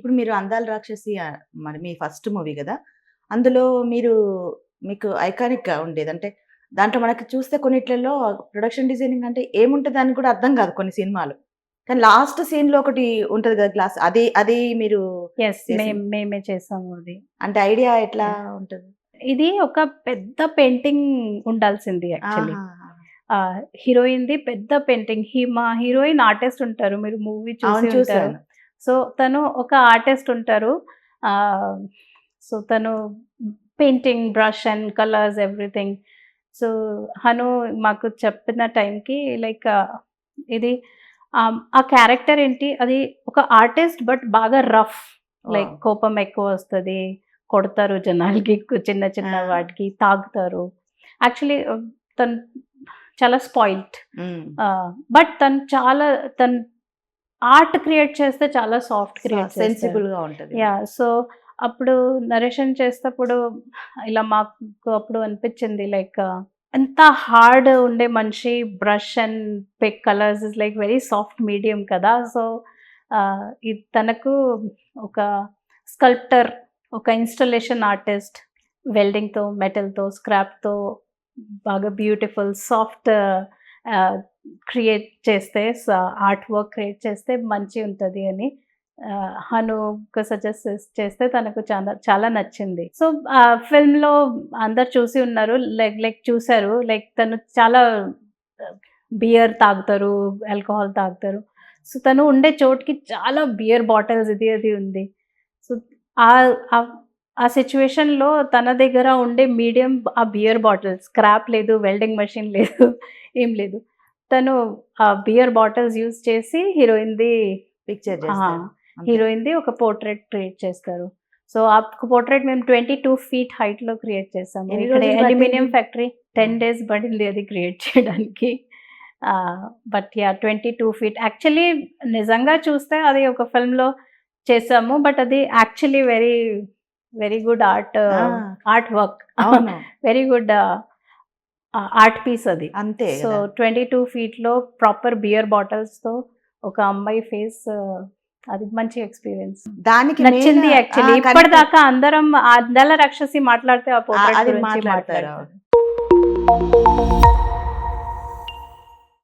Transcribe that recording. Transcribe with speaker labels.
Speaker 1: ఇప్పుడు మీరు 'అందాల రాక్షసి' మరి మీ ఫస్ట్ మూవీ గదా! అందులో మీకు ఐకానిక్‌గా ఉండేది. అంటే దాంట్లో మనకి చూస్తే కొన్నిట్లలో ప్రొడక్షన్ డిజైనింగ్ అంటే ఏముంటదని కూడా అర్థం గాదు కొన్ని సినిమాలు. కానీ లాస్ట్ సీన్‌లో ఒకటి ఉంటది గదా! గ్లాస్ అది మీరు
Speaker 2: యెస్.
Speaker 1: చేసింది.
Speaker 2: మేమే చేసాము అది.
Speaker 1: అంటే ఐడియా ఎట్లా ఉంటది?
Speaker 2: ఇది ఒక పెద్ద పెయింటింగ్ ఉండాల్సింది యాక్చువల్లీ.
Speaker 1: ఆహాహా!
Speaker 2: హీరోయిన్‌ది పెద్ద పెయింటింగ్. మా హీరోయిన్ ఆర్టిస్ట్ ఉంటారు. మీరు మూవీ చూసి
Speaker 1: అవును.
Speaker 2: ఉంటారు.
Speaker 1: చూసాను.
Speaker 2: సో, తను ఒక ఆర్టిస్ట్ ఉంటారు. ఆహ్, సో, తను painting, brush and colours everything. So, Hanu మాకు చెప్పిన టైంకి లైక్ ఇది ఆ క్యారెక్టర్ ఏంటి అది ఒక ఆర్టిస్ట్ బట్ బాగా రఫ్. Like
Speaker 1: wow!
Speaker 2: కోపం ఎక్కువొస్తది. కొడతారు జనాలకి చిన్న చిన్న
Speaker 1: ఆ!
Speaker 2: వాటికి, తాగుతారు. యాక్చువల్లీ తను చాలా స్పాయిల్డ్.
Speaker 1: హ్మ్.
Speaker 2: బట్ తను ఆర్ట్ క్రియేట్ చేస్తే చాలా సాఫ్ట్ క్రియేట్ చేస్తారు.
Speaker 1: సెన్సిబుల్‌గా ఉంటది.
Speaker 2: సో, అప్పుడు నరేషన్ చేసేటప్పుడు ఇలా మాకు అప్పుడు అనిపించింది లైక్ ఎంత హార్డ్ ఉండే మనిషి brush and pick colours is like very soft medium కదా! సో, ఇది తనకు ఒక స్కల్ప్టర్, ఒక ఇన్‌స్టలేషన్ ఆర్టిస్ట్ వెల్డింగ్‌తో, మెటల్‌తో, స్క్రాప్‌తో బాగా బ్యూటిఫుల్ సాఫ్ట్ ఆహ్, క్రియేట్ చేస్తే ఆర్ట్ వర్క్ క్రియేట్ చేస్తే మంచిగుంటది అని హనుకు సజెస్ట్ చేస్తే తనకు చాలా చాలా నచ్చింది. సో, ఫిల్మ్‌లో అందరూ చూసి ఉన్నారు. లైక్ చూసారు. లైక్ తను చాలా బియర్ తాగుతారు, ఆల్కహాల్ తాగుతారు. సో, తను ఉండే చోటుకి చాలా బియర్ బాటిల్స్ అది ఉంది. సో, ఆహ్, ఆహ్, ఆ సిట్యుయేషన్‌లో తన దగ్గర ఉండే మీడియం ఆ బియర్ బాటిల్స్. స్క్రాప్ లేదు, వెల్డింగ్ మెషిన్ లేదు, ఏం లేదు. తను ఆ బియర్ బాటిల్స్ యూజ్ చేసి హీరోయిన్‌ది
Speaker 1: పిక్చర్
Speaker 2: ఆ!
Speaker 1: చేస్తారు. అంతే.
Speaker 2: హీరోయిన్‌ది ఒక పోర్ట్రైట్ క్రియేట్ చేస్తారు. సో, ఆ పోర్ట్రైట్ మేము 22 ఫీట్ హైట్‌లో క్రియేట్ చేసాము.
Speaker 1: ఎన్ని
Speaker 2: ఇక్కడ
Speaker 1: రోజులు
Speaker 2: అల్యూమినియం
Speaker 1: పట్టింది?
Speaker 2: ఫ్యాక్టరీ 10 డేస్ పడింది అది క్రియేట్ చేయడానికి. But yeah! 22 ఫీట్ యాక్చువల్లీ నిజంగా చూస్తే అది ఒక ఫిల్మ్‌లో చేసాము. బట్ అది యాక్చువల్లీ వెరీ గుడ్
Speaker 1: ఆ!
Speaker 2: Art work.
Speaker 1: అవును.
Speaker 2: వెరీ గుడ్ ఆర్ట్ పీస్ అది.
Speaker 1: అంతే
Speaker 2: సో,
Speaker 1: గదా!
Speaker 2: 22 ఫీట్‌లో ప్రాపర్ బియర్ బాటిల్స్‌తో ఒక అమ్మాయి ఫేస్ అది మంచి ఎక్స్‌పీరియన్స్.
Speaker 1: దానికి మెయిన్
Speaker 2: నచ్చింది యాక్చువల్లీ.
Speaker 1: కనెక్ట్
Speaker 2: ఇప్పటిదాకా అందరం ఆ 'అందాల రాక్షసి' మాట్లాడితే ఆ పోర్ట్రైట్
Speaker 1: అది
Speaker 2: గురించి
Speaker 1: మాట్లాడతారు.
Speaker 2: మాట్లాడతారు.
Speaker 1: అవును.